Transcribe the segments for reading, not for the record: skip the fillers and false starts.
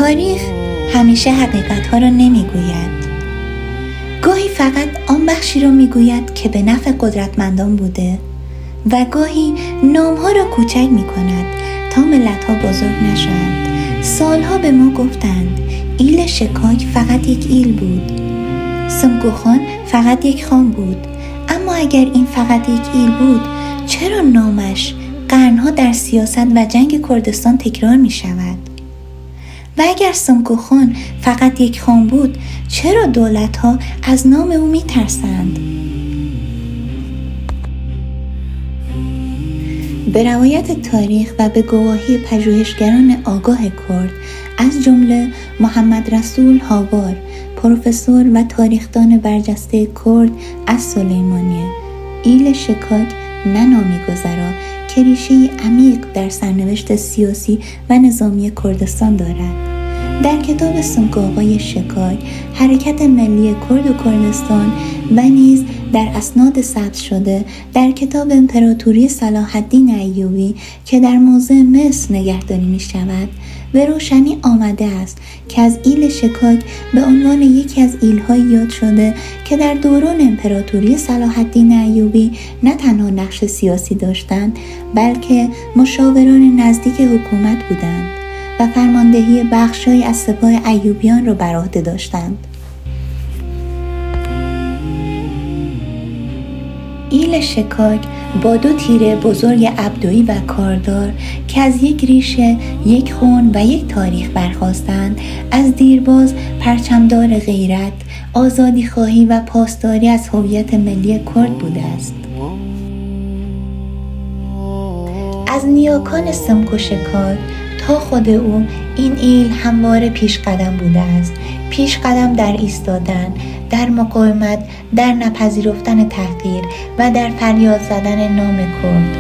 تاریخ همیشه حقیقت‌ها را نمیگوید. گاهی فقط آن بخشی را میگوید که به نفع قدرتمندان بوده و گاهی نام‌ها را کوچک می‌کند تا ملت‌ها بزرگ نشوند. سالها به ما گفتند ایل شکاک فقط یک ایل بود، سمکو خان فقط یک خان بود. اما اگر این فقط یک ایل بود، چرا نامش قرنها در سیاست و جنگ کردستان تکرار می شود؟ و اگر سمکو خان فقط یک خان بود، چرا دولت‌ها از نام او می ترسند؟ به روایت تاریخ و به گواهی پژوهشگران آگاه کرد از جمله محمد رسول هاوار، پروفسور و تاریخدان برجسته کرد از سلیمانیه، ایل شکاک نه نامی گذرا که ریشه‌ای عمیق در سرنوشت سیاسی و نظامی کردستان دارد. در کتاب سمک آقای شکاک، حرکت ملی کرد و کردستان و نیز در اسناد ثبت شده در کتاب امپراتوری صلاح الدین ایوبی که در موضع مصر نگهداری می شود، به روشنی آمده است که از ایل شکاک به عنوان یکی از ایل‌های یاد شده که در دوران امپراتوری صلاح الدین ایوبی نه تنها نقش سیاسی داشتند، بلکه مشاوران نزدیک حکومت بودند و فرماندهی بخش‌هایی از سپاه ایوبیان را بر عهده داشتند. ایل شکاک با 2 تیره بزرگ ابدویی و کاردار که از یک ریشه، یک خون و یک تاریخ برخاستند، از دیرباز پرچمدار غیرت، آزادی خواهی و پاسداری از هویت ملی کرد بوده است. از نیاکان سمک و شکاک تا خود او، این ایل همواره پیش قدم بوده است، پیش قدم در ایستادن، در مقاومت، در نپذیرفتن تحقیر و در فریاد زدن نام کرد.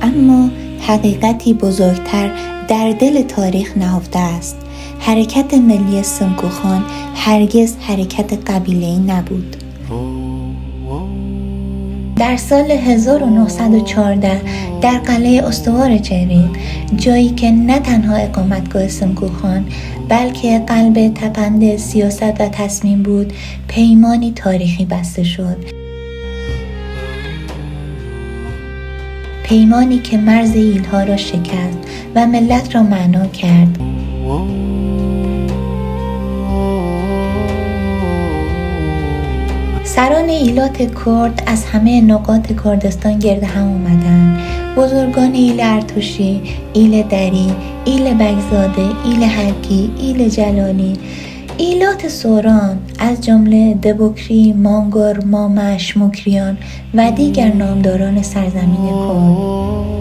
اما حقیقتی بزرگتر در دل تاریخ نهفته است. حرکت ملی سمکو خان هرگز حرکت قبیله‌ای نبود. در سال 1914 در قلعه استوار جریق، جایی که نه تنها اقامتگاه سمکو خان بلکه قلب تپنده سیاست و تصمیم بود، پیمانی تاریخی بسته شد. پیمانی که مرز ایل‌ها را شکست و ملت را معنا کرد. سران ایلات کرد از همه نقاط کردستان گرد هم آمدند. بزرگان ایل ارتوشی، ایل دری، ایل بگزاده، ایل هرکی، ایل جلالی، ایلات سوران از جمله دبکری، مانگور، مامش، مکریان و دیگر نامداران سرزمین کرد.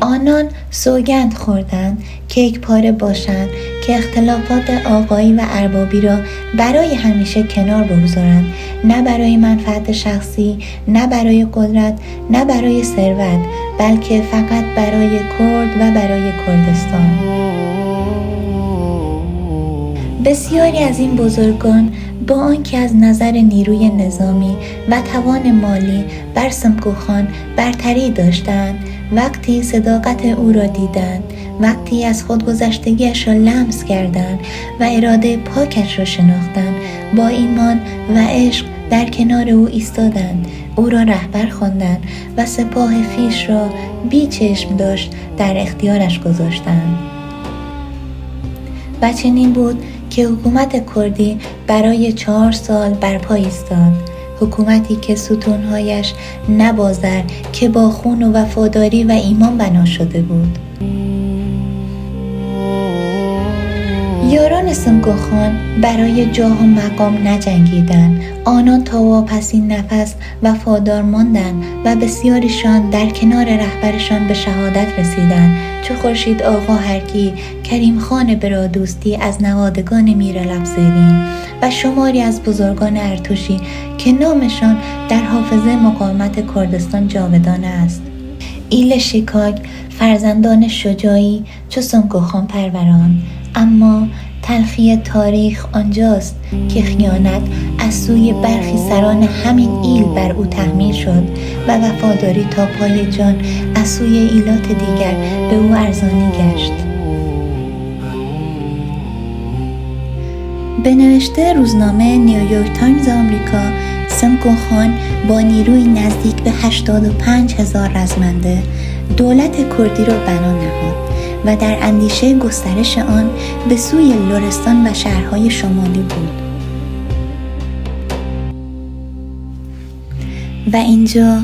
آنان سوگند خوردند که یکپاره باشند، که اختلافات آقایی و اربابی را برای همیشه کنار بگذارند، نه برای منفعت شخصی، نه برای قدرت، نه برای ثروت، بلکه فقط برای کرد و برای کردستان. بسیاری از این بزرگان با آنکه از نظر نیروی نظامی و توان مالی بر سمکو خان برتری داشتند، وقتی صداقت او را دیدند، وقتی از خودگذشتگیش را لمس کردند و اراده پاکش را شناختند، با ایمان و عشق در کنار او ایستادند، او را رهبر خواندند و سپاه خویش را بی چشم داشت در اختیارش گذاشتند. و چنین بود که حکومت کردی برای 4 سال برپا ایستاد. حکومتی که ستونهایش نه با زر که با خون و وفاداری و ایمان بنا شده بود. یاران سمکو خان برای جاه و مقام نجنگیدند. آنان تا واپسین نفس وفادار ماندند و بسیاریشان در کنار رهبرشان به شهادت رسیدند، چو خورشید آقا هرکی، کریم خان برادوستی از نوادگان میر لبزیرین و شماری از بزرگان ارتوشی که نامشان در حافظه مقاومت کردستان جاودانه است. ایل شکاک فرزندان شجاعی چو سمکو خان پروران، اما تلخی تاریخ آنجاست که خیانت از سوی برخی سران همین ایل بر او تحمیل شد و وفاداری تا پای جان از سوی ایلات دیگر به او ارزانی گشت. به نوشته روزنامه نیویورک تایمز آمریکا، سمکو خان با نیروی نزدیک به 85,000 رزمنده دولت کردی را بنا نهاد و در اندیشه گسترش آن به سوی لرستان و شهرهای شمالی بود. و اینجا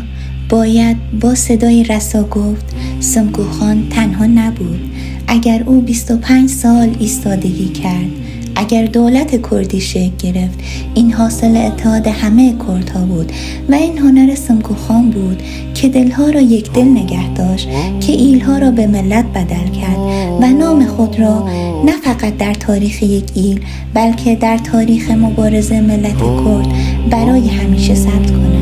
باید با صدای رسا گفت سمکو خان تنها نبود. اگر او 25 سال ایستادگی کرد، اگر دولت کردی شکل گرفت، این حاصل اتحاد همه کردها بود و این هنر سمکو خان بود که دلها را یک دل نگه داشت، که ایلها را به ملت بدل کرد و نام خود را نه فقط در تاریخ یک ایل بلکه در تاریخ مبارزه ملت کرد برای همیشه ثبت کند.